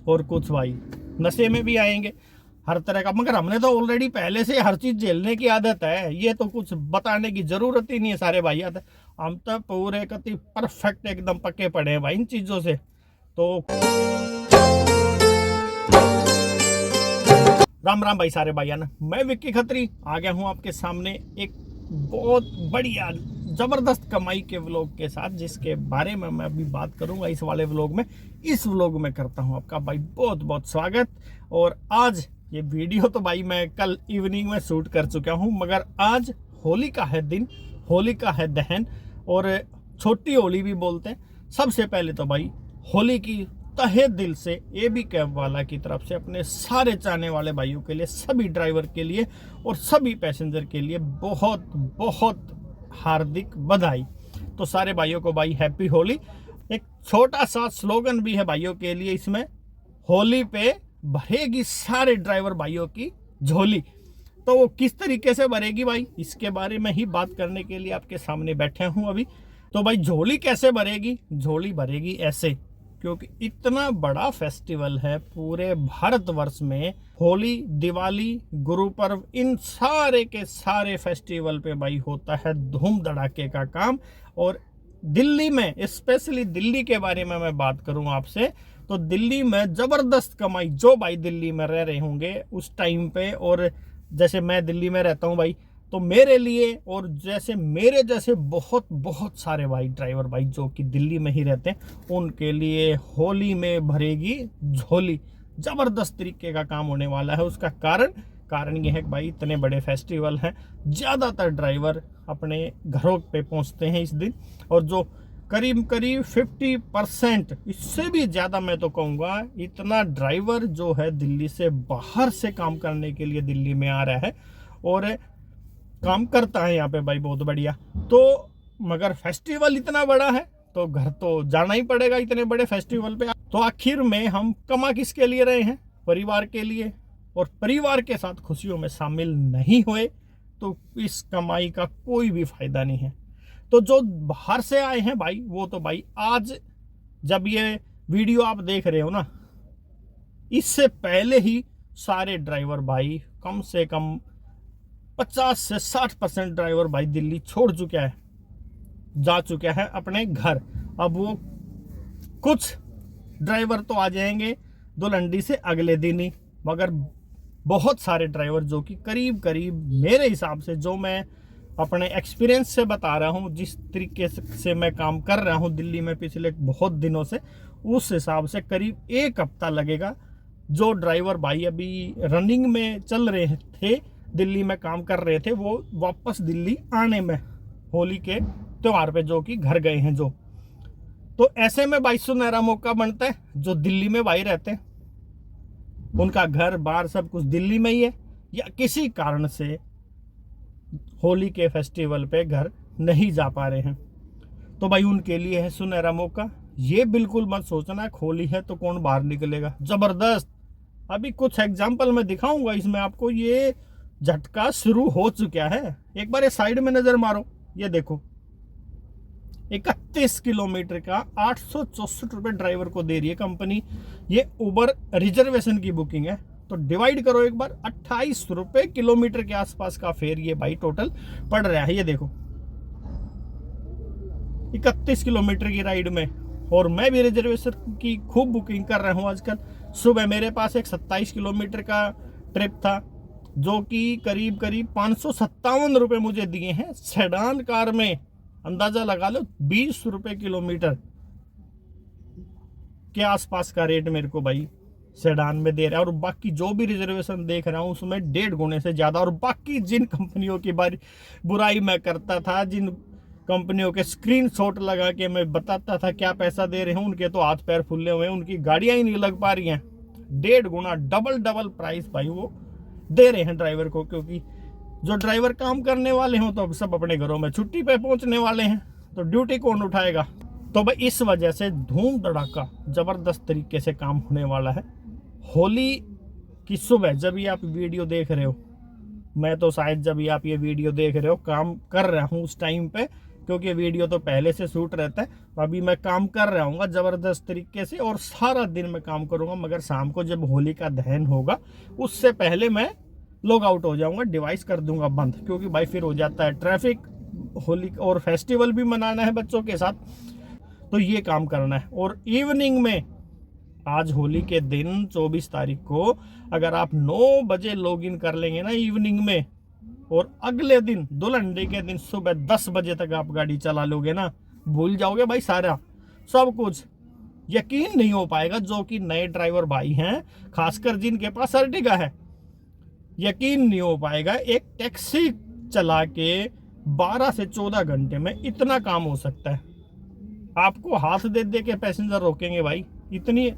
और कुछ भाई नशे में भी आएंगे, हर तरह का। मगर हमने तो ऑलरेडी पहले से हर चीज झेलने की आदत है, ये तो कुछ बताने की जरूरत ही नहीं है। सारे भाई आते, हम तो पूरे कति परफेक्ट एकदम पक्के पड़े हैं भाई इन चीजों से। तो राम राम भाई सारे भाई ना, मैं विक्की खत्री आ गया हूं आपके सामने एक बहुत बढ़िया जबरदस्त कमाई के व्लॉग के साथ, जिसके बारे में मैं अभी बात करूंगा इस वाले व्लॉग में। इस व्लॉग में करता हूं आपका भाई बहुत बहुत स्वागत। और आज ये वीडियो तो भाई मैं कल इवनिंग में शूट कर चुका हूं, मगर आज होली का है दिन, होली का है दहन, और छोटी होली भी बोलते हैं। सबसे पहले तो भाई होली की तहे दिल से एबी कैब वाला की तरफ से अपने सारे चाहने वाले भाइयों के लिए, सभी ड्राइवर के लिए और सभी पैसेंजर के लिए बहुत बहुत हार्दिक बधाई। तो सारे भाइयों को भाई हैप्पी होली। एक छोटा सा स्लोगन भी है भाइयों के लिए इसमें, होली पे भरेगी सारे ड्राइवर भाइयों की झोली। तो वो किस तरीके से भरेगी भाई, इसके बारे में ही बात करने के लिए आपके सामने बैठे हूं अभी। तो भाई झोली कैसे भरेगी, झोली भरेगी ऐसे, क्योंकि इतना बड़ा फेस्टिवल है पूरे भारतवर्ष में। होली, दिवाली, गुरु पर्व, इन सारे के सारे फेस्टिवल पे भाई होता है धूम धड़ाके का काम। और दिल्ली में, स्पेशली दिल्ली के बारे में मैं बात करूं आपसे, तो दिल्ली में जबरदस्त कमाई। जो भाई दिल्ली में रह रहे होंगे उस टाइम पे, और जैसे मैं दिल्ली में रहता हूं भाई, तो मेरे लिए और जैसे मेरे जैसे बहुत बहुत सारे भाई ड्राइवर भाई जो कि दिल्ली में ही रहते हैं, उनके लिए होली में भरेगी झोली। जबरदस्त तरीके का काम होने वाला है। उसका कारण ये है कि भाई इतने बड़े फेस्टिवल हैं, ज़्यादातर ड्राइवर अपने घरों पे पहुंचते हैं इस दिन। और जो करीब 50%, इससे भी ज़्यादा मैं तो कहूँगा, इतना ड्राइवर जो है दिल्ली से बाहर से काम करने के लिए दिल्ली में आ रहा है और काम करता है यहाँ पे भाई बहुत बढ़िया। तो मगर फेस्टिवल इतना बड़ा है तो घर तो जाना ही पड़ेगा इतने बड़े फेस्टिवल पे। तो आखिर में हम कमा किसके लिए रहे हैं, परिवार के लिए। और परिवार के साथ खुशियों में शामिल नहीं हुए तो इस कमाई का कोई भी फायदा नहीं है। तो जो बाहर से आए हैं भाई, वो तो भाई आज जब ये वीडियो आप देख रहे हो ना, इससे पहले ही सारे ड्राइवर भाई कम से कम 50 से 60% ड्राइवर भाई दिल्ली छोड़ चुका है, जा चुका है अपने घर। अब वो कुछ ड्राइवर तो आ जाएंगे दुलंडी से अगले दिन ही, मगर बहुत सारे ड्राइवर जो कि करीब मेरे हिसाब से, जो मैं अपने एक्सपीरियंस से बता रहा हूँ, जिस तरीके से मैं काम कर रहा हूँ दिल्ली में पिछले बहुत दिनों से, उस हिसाब से करीब 1 हफ्ता लगेगा। जो ड्राइवर भाई अभी रनिंग में चल रहे थे, दिल्ली में काम कर रहे थे, वो वापस दिल्ली आने में, होली के त्योहार पे जो कि घर गए हैं जो। तो ऐसे में भाई सुनहरा मौका बनता है, जो दिल्ली में भाई रहते हैं, उनका घर बार सब कुछ दिल्ली में ही है, या किसी कारण से होली के फेस्टिवल पे घर नहीं जा पा रहे हैं, तो भाई उनके लिए है सुनहरा मौका। ये बिल्कुल मत सोचना होली है तो कौन बाहर निकलेगा। जबरदस्त अभी कुछ एग्जाम्पल मैं दिखाऊंगा इसमें आपको। ये झटका शुरू हो चुका है। एक बार ये साइड में नजर मारो, ये देखो 31 किलोमीटर का 864 रुपये ड्राइवर को दे रही है कंपनी। ये उबर रिजर्वेशन की बुकिंग है, तो डिवाइड करो एक बार, 28 रुपये किलोमीटर के आसपास का फेयर ये भाई टोटल पड़ रहा है। ये देखो 31 किलोमीटर की राइड में, और मैं भी रिजर्वेशन की खूब बुकिंग कर रहा हूँ आजकल। सुबह मेरे पास एक 27 किलोमीटर का ट्रिप था, जो कि करीब 557 रुपये मुझे दिए हैं सेडान कार में। अंदाजा लगा लो 20 रुपये किलोमीटर के आसपास का रेट मेरे को भाई सेडान में दे रहा है। और बाकी जो भी रिजर्वेशन देख रहा हूँ उसमें 1.5 गुने से ज़्यादा। और बाकी जिन कंपनियों की बुराई मैं करता था, जिन कंपनियों के स्क्रीनशॉट लगा के मैं बताता था क्या पैसा दे रहे हैं, उनके तो हाथ पैर फुले हुए हैं, उनकी गाड़ियाँ ही नहीं लग पा रही हैं। 1.5 गुना डबल प्राइस भाई वो दे रहे हैं ड्राइवर को, क्योंकि जो ड्राइवर काम करने वाले हों तो अब सब अपने घरों में छुट्टी पे पहुंचने वाले हैं, तो ड्यूटी कौन उठाएगा। तो भाई इस वजह से धूम धड़ाका जबरदस्त तरीके से काम होने वाला है। होली की सुबह जब ये आप वीडियो देख रहे हो, मैं तो शायद जब ये आप ये वीडियो देख रहे हो काम कर रहा हूँ उस टाइम पे क्योंकि वीडियो तो पहले से शूट रहता है। अभी मैं काम कर रहा हूँ ज़बरदस्त तरीके से और सारा दिन मैं काम करूँगा, मगर शाम को जब होली का दहन होगा उससे पहले मैं लॉग आउट हो जाऊँगा, डिवाइस कर दूँगा बंद, क्योंकि भाई फिर हो जाता है ट्रैफिक। होली और फेस्टिवल भी मनाना है बच्चों के साथ, तो ये काम करना है। और इवनिंग में आज होली के दिन 24 तारीख को अगर आप 9 बजे लॉगिन कर लेंगे ना इवनिंग में, और अगले दिन दुल्हन के दिन सुबह 10 बजे तक आप गाड़ी चला लोगे ना, भूल जाओगे भाई सारा सब कुछ। यकीन नहीं हो पाएगा जो कि नए ड्राइवर भाई हैं, खासकर जिनके पास अर्टिगा है, यकीन नहीं हो पाएगा एक टैक्सी चला के 12 से 14 घंटे में इतना काम हो सकता है। आपको हाथ दे दे के पैसेंजर रोकेंगे भाई, इतनी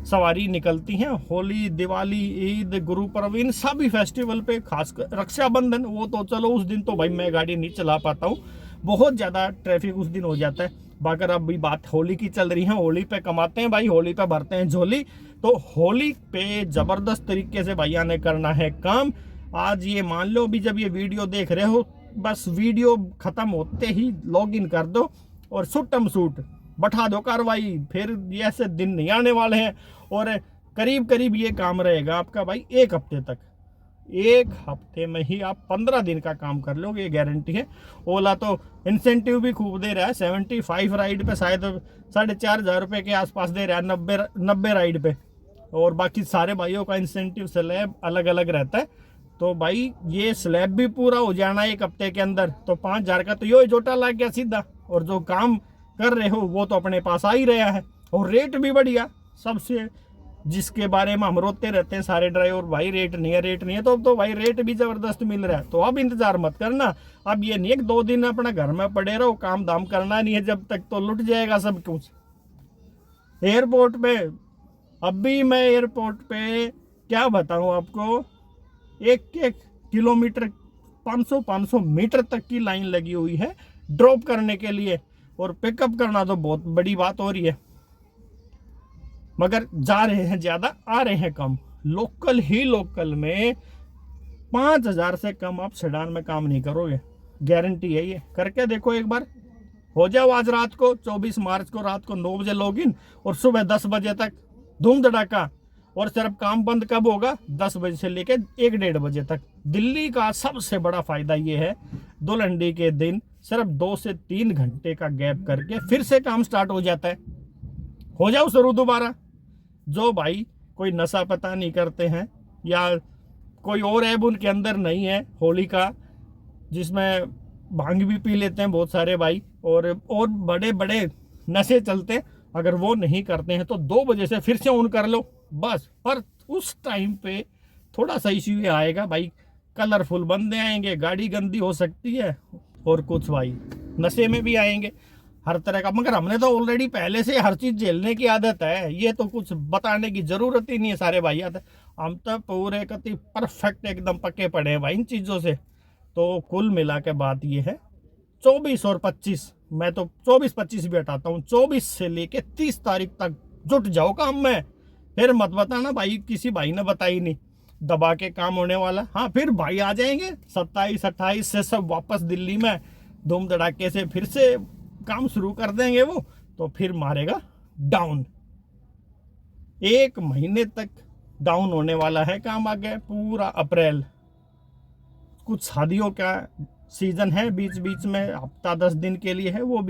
सवारी निकलती हैं। होली, दिवाली, ईद, गुरु पर्व, इन सभी फेस्टिवल पे, खासकर रक्षाबंधन, वो तो चलो उस दिन तो भाई मैं गाड़ी नहीं चला पाता हूँ, बहुत ज़्यादा ट्रैफिक उस दिन हो जाता है। बाकी अब भी बात होली की चल रही है, होली पे कमाते हैं भाई, होली पे भरते हैं झोली। तो होली पे ज़बरदस्त तरीके से भैया ने करना है काम। आज ये मान लो भी जब ये वीडियो देख रहे हो, बस वीडियो ख़त्म होते ही लॉगिन कर दो और सुट्टम सूट बैठा दो कार्रवाई, फिर ये ऐसे दिन नहीं आने वाले हैं। और करीब करीब ये काम रहेगा आपका भाई 1 हफ्ते तक। 1 हफ्ते में ही आप 15 दिन का काम कर लोगे, ये गारंटी है। ओला तो इंसेंटिव भी खूब दे रहा है, 75 राइड पे शायद 4,500 रुपये के आसपास दे रहा है, 90 राइड पे। और बाकी सारे भाइयों का इंसेंटिव स्लैब अलग अलग रहता है। तो भाई ये स्लैब भी पूरा हो जाना 1 हफ्ते के अंदर, तो 5,000 का तो यो जोटा लग गया सीधा। और जो काम कर रहे हो वो तो अपने पास आ ही रहा है, और रेट भी बढ़िया सबसे, जिसके बारे में हम रोते रहते हैं सारे ड्राइवर भाई, रेट नहीं है रेट नहीं है, तो भाई रेट भी जबरदस्त मिल रहा है। तो अब इंतजार मत करना, अब ये नहीं है 2 दिन अपना घर में पड़े रहो, काम दाम करना नहीं है जब तक, तो लुट जाएगा सब कुछ। एयरपोर्ट पे अभी मैं एयरपोर्ट पे क्या बताऊं आपको, 1 किलोमीटर 500 मीटर तक की लाइन लगी हुई है ड्रॉप करने के लिए, और पिकअप करना तो बहुत बड़ी बात हो रही है। मगर जा रहे हैं ज़्यादा, आ रहे हैं कम। लोकल ही लोकल में 5,000 से कम आप सेडान में काम नहीं करोगे, गारंटी है ये। करके देखो एक बार, हो जाओ आज रात को 24 मार्च को रात को 9 बजे लॉगिन और सुबह 10 बजे तक धूम धड़ाका। और सिर्फ काम बंद कब होगा? 10 बजे से लेकर 1-1:30 बजे तक। दिल्ली का सबसे बड़ा फायदा ये है, दुल्हन के दिन सिर्फ 2 से 3 घंटे का गैप करके फिर से काम स्टार्ट हो जाता है। हो जाओ शुरू दोबारा। जो भाई कोई नशा पता नहीं करते हैं या कोई और ऐब उनके अंदर नहीं है होली का, जिसमें भांग भी पी लेते हैं बहुत सारे भाई, और बड़े बड़े नशे चलते हैं, अगर वो नहीं करते हैं तो 2 बजे से फिर से ऑन कर लो बस। पर उस टाइम पे थोड़ा सा इश्यू आएगा भाई, कलरफुल बंदे आएंगे, गाड़ी गंदी हो सकती है, और कुछ भाई नशे में भी आएंगे, हर तरह का। मगर हमने तो ऑलरेडी पहले से हर चीज़ झेलने की आदत है, ये तो कुछ बताने की ज़रूरत ही नहीं है सारे भाई। आदत हम तो पूरे कति परफेक्ट एकदम पक्के पड़े हैं भाई इन चीज़ों से। तो कुल मिला के बात ये है, 24 और 25, मैं तो 24-25 भी हटाता हूँ, 24 से लेके 30 तारीख तक जुट जाओ काम में। फिर मत बताना भाई किसी भाई ने बताई नहीं, दबा के काम होने वाला। हाँ फिर भाई आ जाएंगे 27-28 से सब वापस दिल्ली में धूम धड़ाके से फिर से काम शुरू कर देंगे वो, तो फिर मारेगा डाउन। 1 महीने तक डाउन होने वाला है काम आगे, पूरा अप्रैल। कुछ शादियों का सीजन है बीच बीच में, हफ्ता 10 दिन के लिए है, वो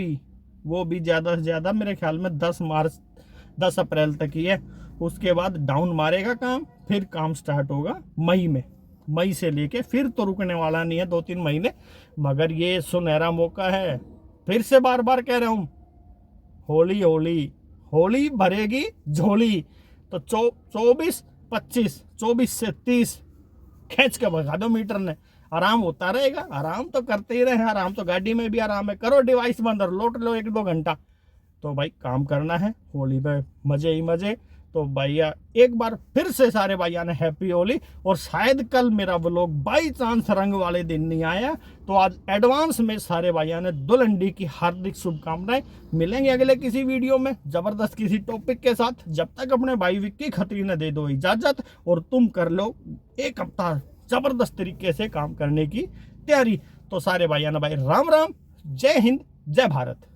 भी ज़्यादा से ज़्यादा मेरे ख्याल में 10 अप्रैल तक ही है। उसके बाद डाउन मारेगा काम, फिर काम स्टार्ट होगा मई में। मई से लेके फिर तो रुकने वाला नहीं है 2-3 महीने। मगर ये सुनहरा मौका है, फिर से बार बार कह रहा हूँ, होली होली होली भरेगी झोली। तो 24 से 30 खींच के भगा दो मीटर ने, आराम होता रहेगा। आराम तो करते ही रहे, आराम तो गाड़ी में भी आराम है, करो डिवाइस बंद और लौट लो 1-2 घंटा। तो भाई काम करना है होली पे, मजे ही मजे। तो भैया एक बार फिर से सारे भैया ने हैप्पी होली। और शायद कल मेरा व्लॉग बाई चांस रंग वाले दिन नहीं आया, तो आज एडवांस में सारे भैया ने दुल्हन की हार्दिक शुभकामनाएं। मिलेंगे अगले किसी वीडियो में जबरदस्त किसी टॉपिक के साथ। जब तक अपने भाई विक्की खत्री ने दे दो इजाजत और तुम कर लो 1 हफ्ता जबरदस्त तरीके से काम करने की तैयारी। तो सारे भैया ने भाई राम राम, जय हिंद, जय भारत।